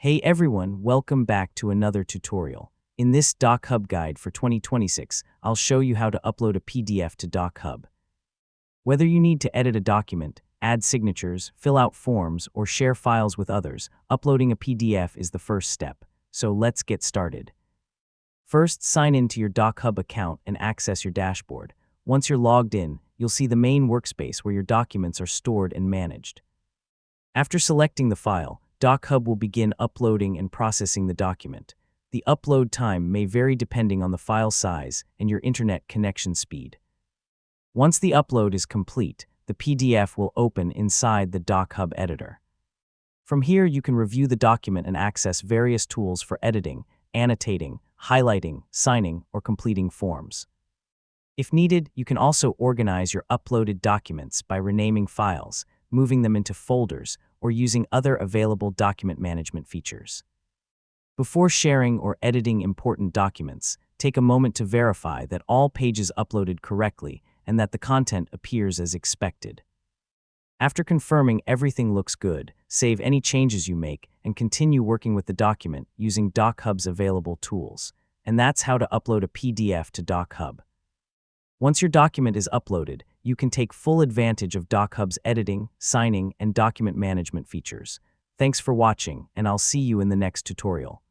Hey everyone, welcome back to another tutorial. In this DocHub guide for 2026, I'll show you how to upload a PDF to DocHub. Whether you need to edit a document, add signatures, fill out forms, or share files with others, uploading a PDF is the first step. So let's get started. First, sign in to your DocHub account and access your dashboard. Once you're logged in, you'll see the main workspace where your documents are stored and managed. After selecting the file, DocHub will begin uploading and processing the document. The upload time may vary depending on the file size and your internet connection speed. Once the upload is complete, the PDF will open inside the DocHub editor. From here, you can review the document and access various tools for editing, annotating, highlighting, signing, or completing forms. If needed, you can also organize your uploaded documents by renaming files, moving them into folders, or using other available document management features. Before sharing or editing important documents, take a moment to verify that all pages uploaded correctly and that the content appears as expected. After confirming everything looks good, save any changes you make and continue working with the document using DocHub's available tools. And that's how to upload a PDF to DocHub. Once your document is uploaded, you can take full advantage of DocHub's editing, signing, and document management features. Thanks for watching, and I'll see you in the next tutorial.